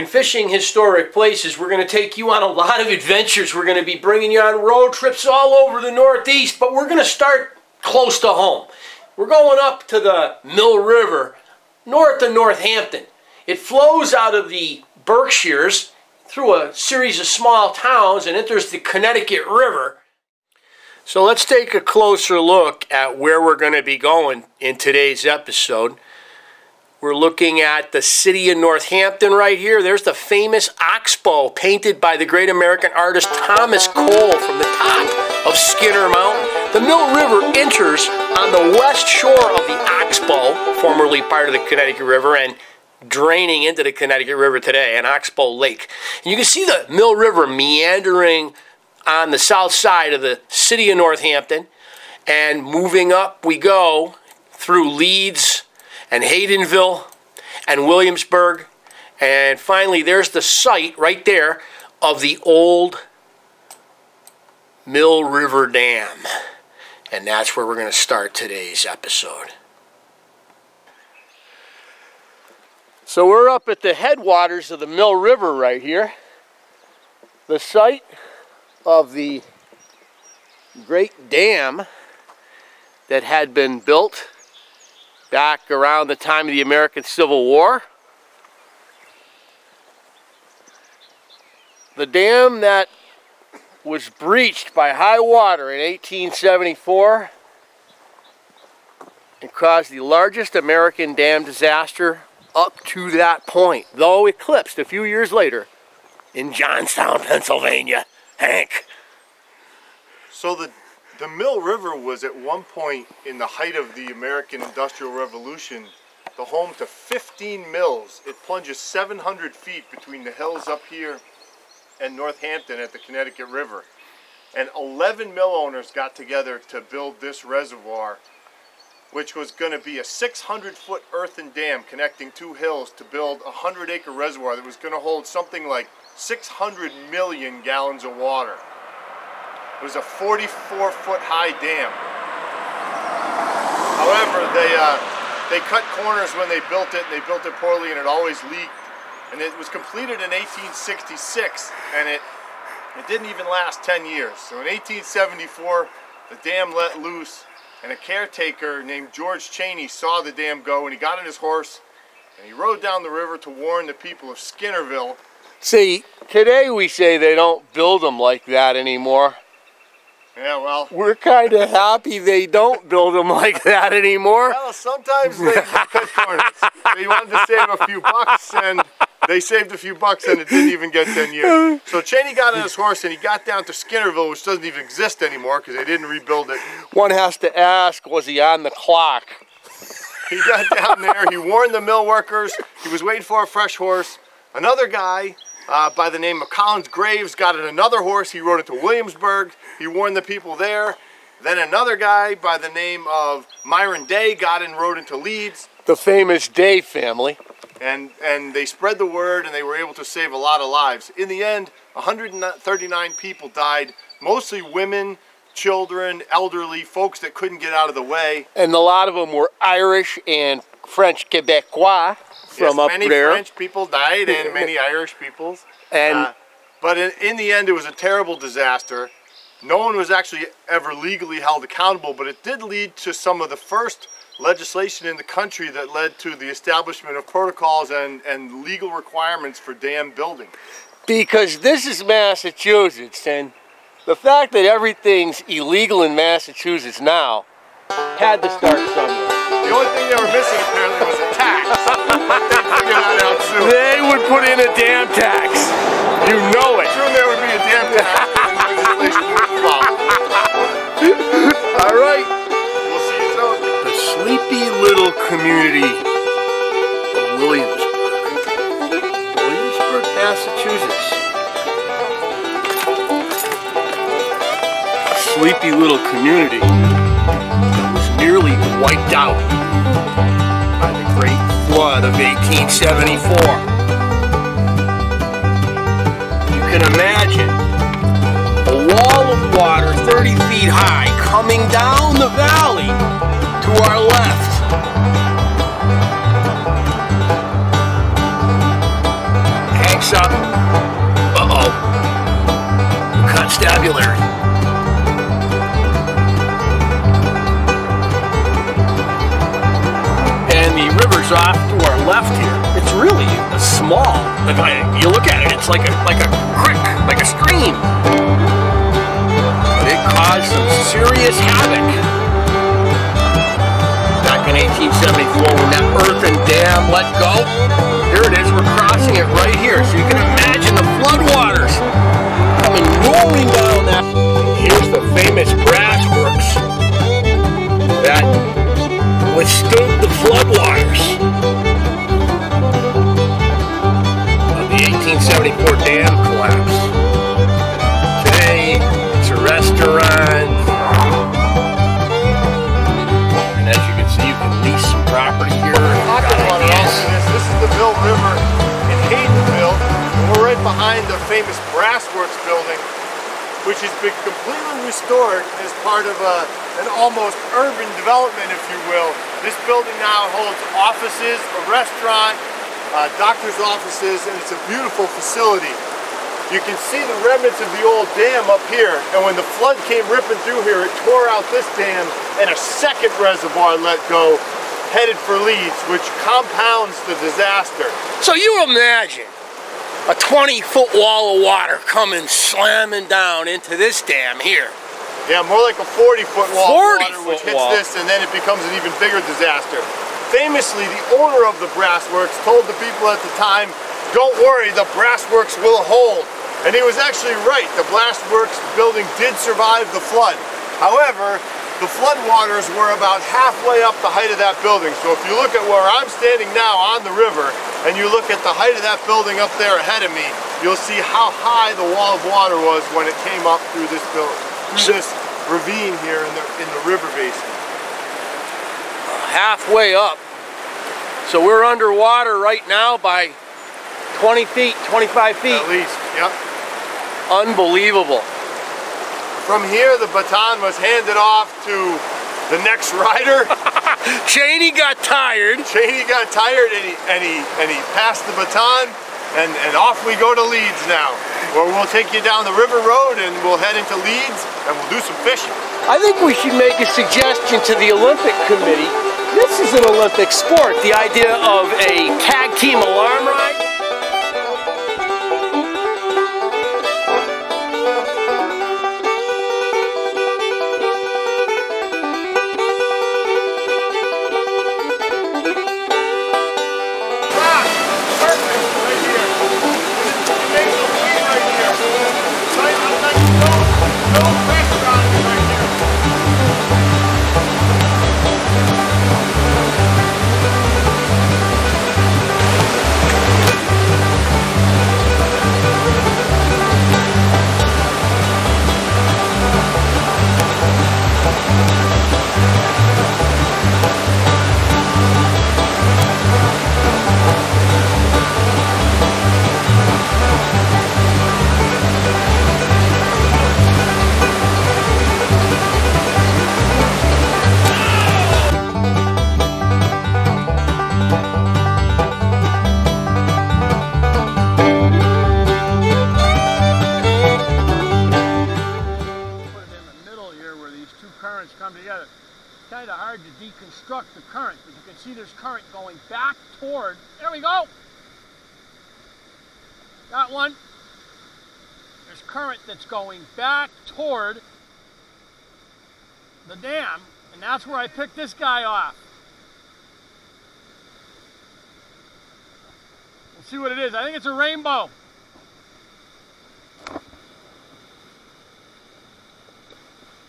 in fishing historic places, we're going to take you on a lot of adventures. We're going to be bringing you on road trips all over the Northeast, but we're going to start close to home. We're going up to the Mill River, north of Northampton. It flows out of the Berkshires through a series of small towns and enters the Connecticut River. So let's take a closer look at where we're going to be going in today's episode. We're looking at the city of Northampton right here. There's the famous oxbow painted by the great American artist Thomas Cole from the top of Skinner Mountain. The Mill River enters on the west shore of the oxbow, formerly part of the Connecticut River, and draining into the Connecticut River today, an oxbow lake. And you can see the Mill River meandering on the south side of the city of Northampton, and moving up we go through Leeds and Haydenville and Williamsburg, and finally there's the site right there of the old Mill River Dam, and that's where we're going to start today's episode. So we're up at the headwaters of the Mill River right here, the site of the great dam that had been built back around the time of the American Civil War. The dam that was breached by high water in 1874 and caused the largest American dam disaster up to that point, though eclipsed a few years later in Johnstown, Pennsylvania. Hank. So the Mill River was at one point, in the height of the American Industrial Revolution, the home to 15 mills. It plunges 700 feet between the hills up here and Northampton at the Connecticut River. And 11 mill owners got together to build this reservoir, which was going to be a 600-foot earthen dam connecting two hills to build a 100-acre reservoir that was going to hold something like 600 million gallons of water. It was a 44-foot high dam. However, they cut corners when they built it, and they built it poorly, and it always leaked. And it was completed in 1866, and it didn't even last 10 years. So in 1874, the dam let loose, and a caretaker named George Cheney saw the dam go, and he got on his horse, and he rode down the river to warn the people of Skinnerville. See, today we say they don't build them like that anymore. Yeah, well, we're kind of happy they don't build them like that anymore. Well, sometimes they cut corners. They wanted to save a few bucks, and they saved a few bucks, and it didn't even get 10 years. So Cheney got on his horse, and he got down to Skinnerville, which doesn't even exist anymore because they didn't rebuild it. One has to ask, was he on the clock? He got down there, he warned the mill workers, he was waiting for a fresh horse. Another guy by the name of Collins Graves got on another horse. He rode into Williamsburg. He warned the people there. Then another guy by the name of Myron Day got and rode into Leeds. The famous Day family. And they spread the word, and they were able to save a lot of lives. In the end, 139 people died, mostly women, children, elderly, folks that couldn't get out of the way. And a lot of them were Irish and French Quebecois. From yes, up many there. French people died and many Irish peoples. And but in the end, it was a terrible disaster. No one was actually ever legally held accountable, but it did lead to some of the first legislation in the country that led to the establishment of protocols and legal requirements for dam building. Because this is Massachusetts, and the fact that everything's illegal in Massachusetts now had to start somewhere. The only thing they were missing apparently was a tax. They figured that out soon. They would put in a dam tax. You know it. Soon there would be a dam tax and legislation would follow. All right. We'll see you soon. The sleepy little community of Williamsburg, Massachusetts. A sleepy little community that was nearly wiped out by the Great Flood of 1874. You can imagine a wall of water 30 feet high coming down the valley to our left. And backs up. Uh-oh. Constabulary. And the river's off to our left here. It's really a small, you look at it, it's like a creek, like a stream. But it caused some serious havoc back in 1874 when that earthen dam let go. Here it is, we're crossing it right here. So you can imagine the floodwaters coming rolling down that. Here's the famous brass works that withstood the floodwaters of the 1874 dam collapse. Today, it's a restaurant. And as you can see, you can lease some property here. This is the Mill River in Haydenville. And we're right behind the famous Brassworks building, which has been completely restored as part of an almost urban development, if you will. This building now holds offices, a restaurant, doctor's offices, and it's a beautiful facility. You can see the remnants of the old dam up here, and when the flood came ripping through here, it tore out this dam, and a second reservoir let go, headed for Leeds, which compounds the disaster. So you imagine a 20-foot wall of water coming slamming down into this dam here. Yeah, more like a 40-foot wall of water, which hits this, and then it becomes an even bigger disaster. Famously, the owner of the Brassworks told the people at the time, "Don't worry, the Brassworks will hold." And he was actually right. The Brassworks building did survive the flood. However, the floodwaters were about halfway up the height of that building. So if you look at where I'm standing now on the river, and you look at the height of that building up there ahead of me, you'll see how high the wall of water was when it came up through this this ravine here in the river basin. Halfway up. So we're underwater right now by 20 feet, 25 feet. At least, yep. Unbelievable. From here, the baton was handed off to the next rider. Cheney got tired. Cheney got tired, and he passed the baton, and off we go to Leeds now, where we'll take you down the river road, and we'll head into Leeds, and we'll do some fishing. I think we should make a suggestion to the Olympic Committee. This is an Olympic sport. The idea of a tag team alarm ride. Come together. It's kind of hard to deconstruct the current, but you can see there's current going back toward, there we go. Got one. There's current that's going back toward the dam, and that's where I picked this guy off. We'll see what it is. I think it's a rainbow.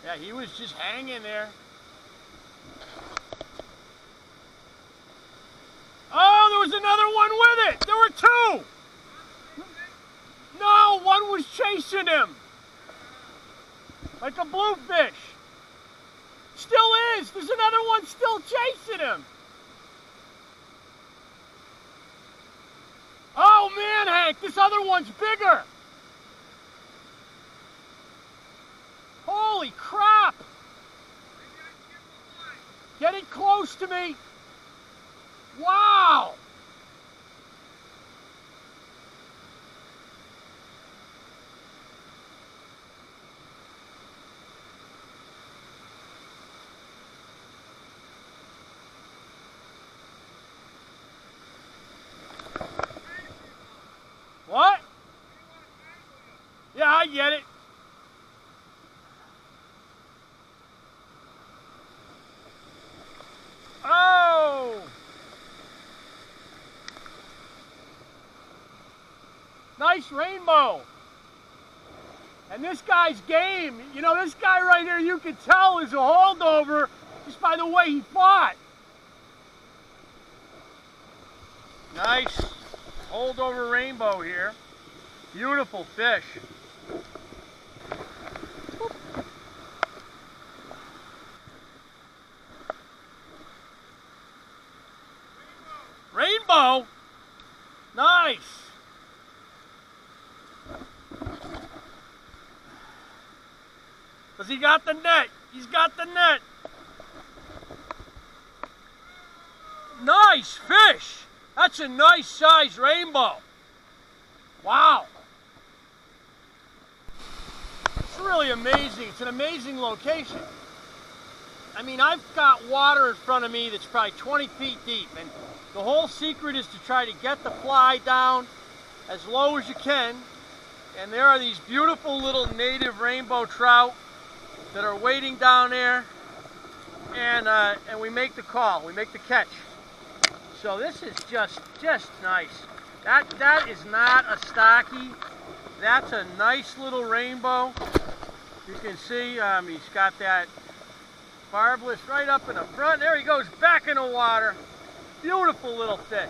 Yeah, he was just hanging there. Oh, there was another one with it. There were two. No, one was chasing him. Like a bluefish. Still is. There's another one still chasing him. Oh man, Hank, this other one's bigger. Holy crap! Get it close to me. Wow! get it. Oh! Nice rainbow. And this guy's game, you know, this guy right here, you can tell is a holdover just by the way he fought. Nice holdover rainbow here. Beautiful fish. Rainbow? Nice. Because he got the net. He's got the net. Nice fish. That's a nice size rainbow. Wow. It's really amazing. It's an amazing location. I mean, I've got water in front of me that's probably 20 feet deep, and the whole secret is to try to get the fly down as low as you can. And there are these beautiful little native rainbow trout that are waiting down there, and we make the call, we make the catch. So this is just nice. That is not a stocky. That's a nice little rainbow. You can see he's got that barbless right up in the front. There he goes back in the water. Beautiful little fish.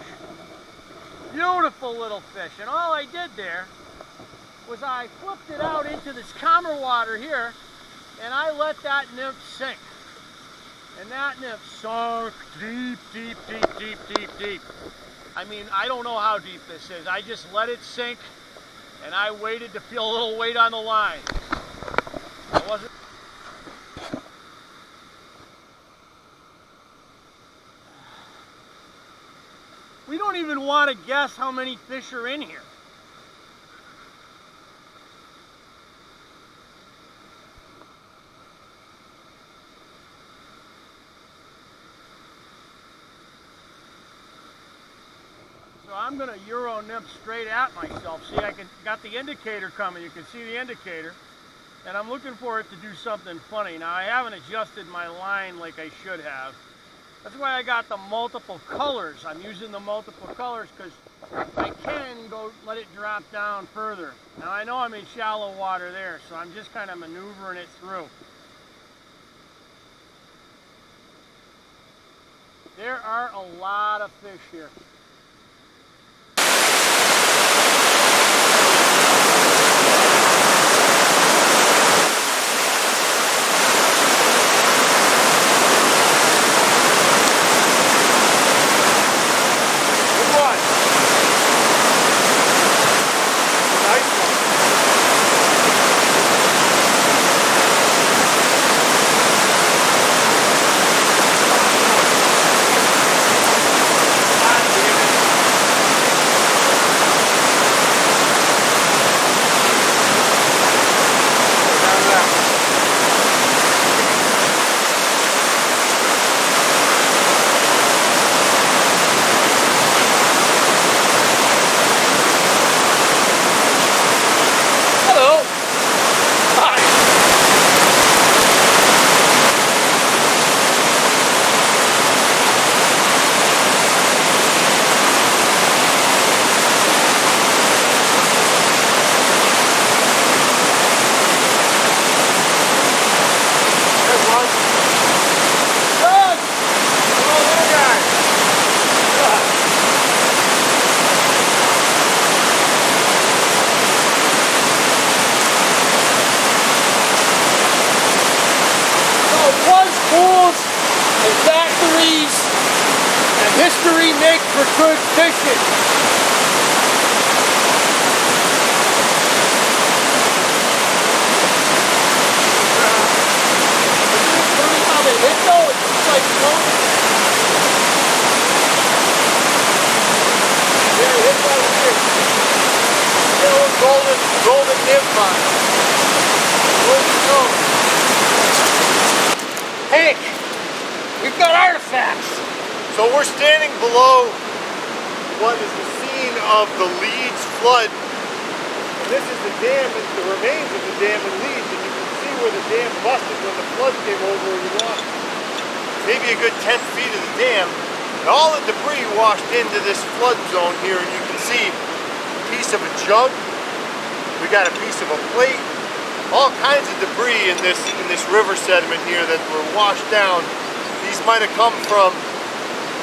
Beautiful little fish. And all I did there was I flipped it out into this calmer water here, and I let that nymph sink. And that nymph sunk deep, deep, deep, deep, deep, deep. I mean, I don't know how deep this is. I just let it sink, and I waited to feel a little weight on the line. I wasn't... We don't even want to guess how many fish are in here. So I'm going to Euro nymph straight at myself. See, got the indicator coming. You can see the indicator. And I'm looking for it to do something funny. Now, I haven't adjusted my line like I should have. That's why I got the multiple colors. I'm using the multiple colors because I can go let it drop down further. Now, I know I'm in shallow water there, so I'm just kind of maneuvering it through. There are a lot of fish here. History makes for good fishing. How they hit though? It's like floating. Yeah, hit that weird. Get a little golden nymph on it. Hank, we've got artifacts. So we're standing below what is the scene of the Leeds flood this is the dam, the remains of the dam in Leeds, and you can see where the dam busted when the flood came over and you lost maybe a good 10 feet of the dam. And all the debris washed into this flood zone here, and you can see a piece of a jug. We got a piece of a plate. All kinds of debris in this river sediment here that were washed down. These might have come from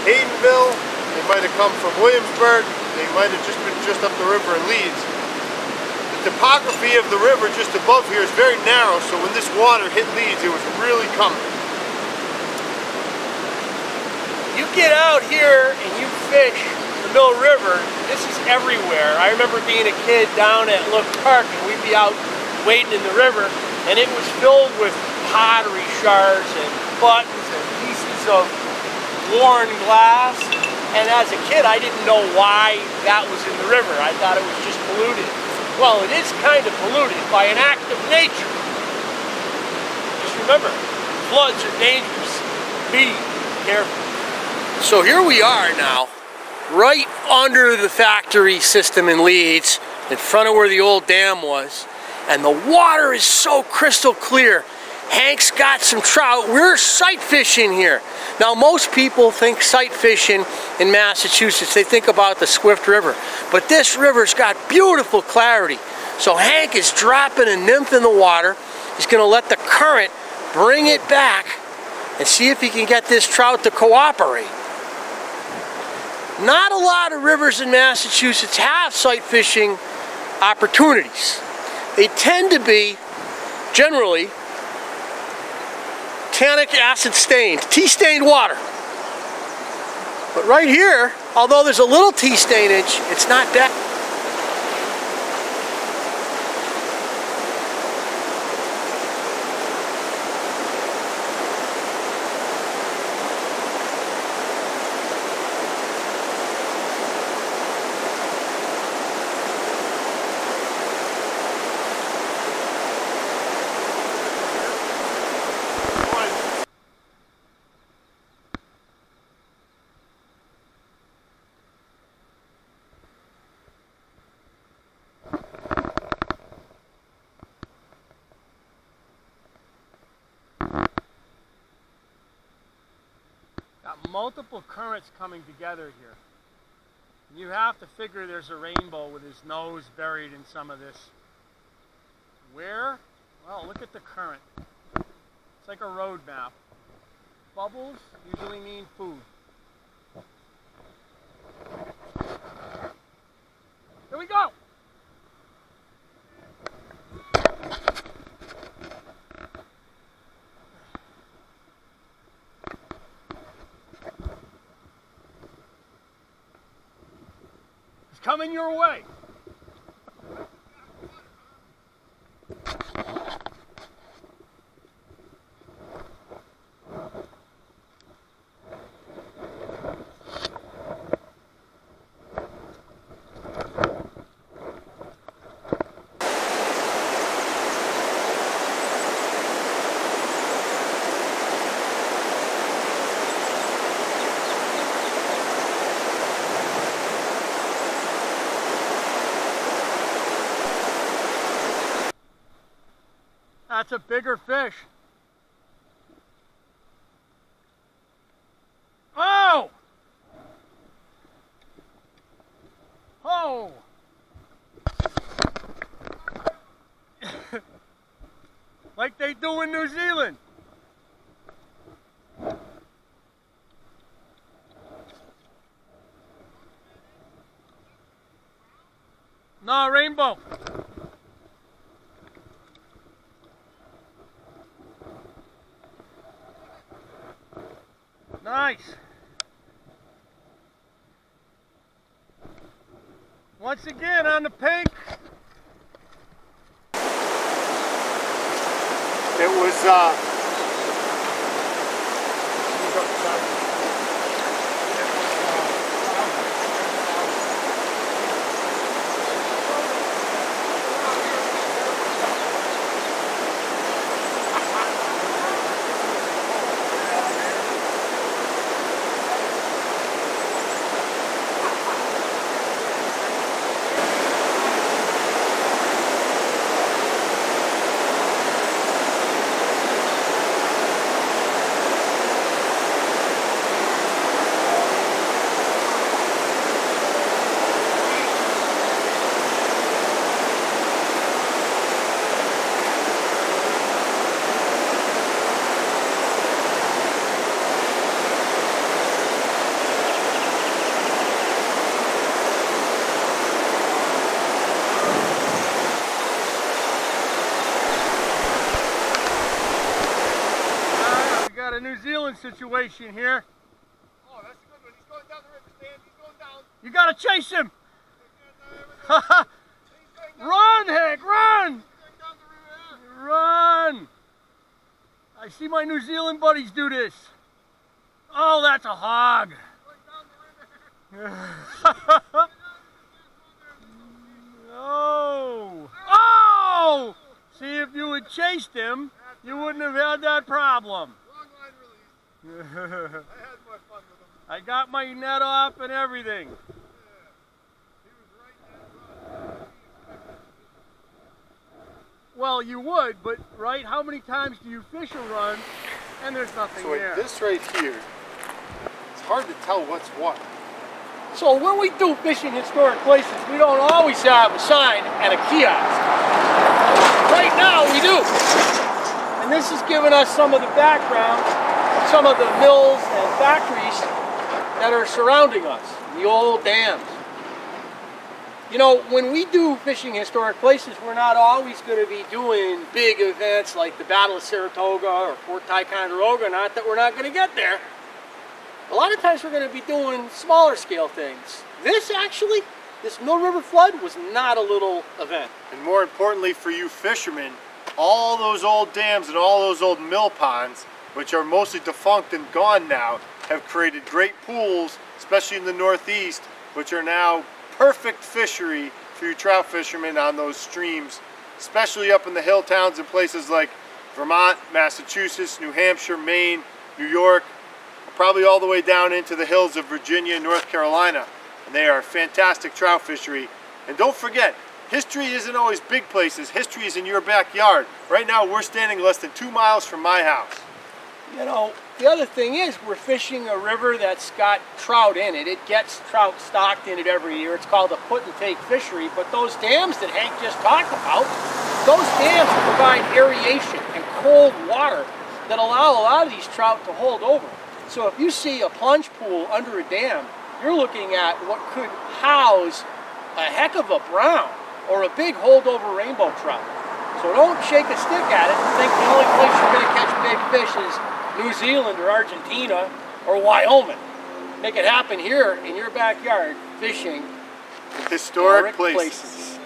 Haydenville, they might have come from Williamsburg, they might have just been just up the river in Leeds. The topography of the river just above here is very narrow, so when this water hit Leeds, it was really coming. You get out here and you fish the Mill River, this is everywhere. I remember being a kid down at Look Park and we'd be out wading in the river and it was filled with pottery shards and buttons and pieces of worn glass. And as a kid, I didn't know why that was in the river. I thought it was just polluted. Well, it is kind of polluted by an act of nature. Just remember, floods are dangerous. Be careful. So here we are now, right under the factory system in Leeds, in front of where the old dam was, and the water is so crystal clear. Hank's got some trout. We're sight fishing here. Now most people think sight fishing in Massachusetts, they think about the Swift River, but this river's got beautiful clarity. So Hank is dropping a nymph in the water. He's going to let the current bring it back and see if he can get this trout to cooperate. Not a lot of rivers in Massachusetts have sight fishing opportunities. They tend to be, generally, tannic acid stained, tea stained water. But right here, although there's a little tea stainage, it's not that. Multiple currents coming together here. You have to figure there's a rainbow with his nose buried in some of this. Where? Well, look at the current. It's like a road map. Bubbles usually mean food. Here we go! Coming your way. That's a bigger fish. Oh! Oh! Like they do in New Zealand. No, rainbow. Nice. Once again on the pink. It was situation here. Oh, that's a good one. He's going down the river, Stan. He's going down. You gotta chase him. Run, Hank, run! Run! I see my New Zealand buddies do this. Oh, that's a hog. Oh! Oh! See, if you had chased him, you wouldn't have had that problem. Long line release. I had more fun with him. I got my net off and everything. Well, you would, but right, how many times do you fish a run and there's nothing So there? this right here, it's hard to tell what's what. So when we do fishing historic places, we don't always have a sign and a kiosk. Right now we do. And this has given us some of the background, some of the mills and factories that are surrounding us, the old dams. You know, when we do fishing historic places, we're not always going to be doing big events like the Battle of Saratoga or Fort Ticonderoga, not that we're not going to get there. A lot of times we're going to be doing smaller scale things. This Mill River flood was not a little event. And more importantly for you fishermen, all those old dams and all those old mill ponds, which are mostly defunct and gone now, have created great pools, especially in the Northeast, which are now perfect fishery for you trout fishermen on those streams, especially up in the hill towns and places like Vermont, Massachusetts, New Hampshire, Maine, New York, probably all the way down into the hills of Virginia and North Carolina. And they are a fantastic trout fishery. And don't forget, history isn't always big places. History is in your backyard. Right now we're standing less than 2 miles from my house. You know, the other thing is we're fishing a river that's got trout in it. It gets trout stocked in it every year. It's called a put and take fishery. But those dams that Hank just talked about, those dams provide aeration and cold water that allow a lot of these trout to hold over. So if you see a plunge pool under a dam, you're looking at what could house a heck of a brown or a big holdover rainbow trout. So don't shake a stick at it and think the only place you're going to catch big fish is New Zealand or Argentina or Wyoming. Make it happen here in your backyard fishing Historic places.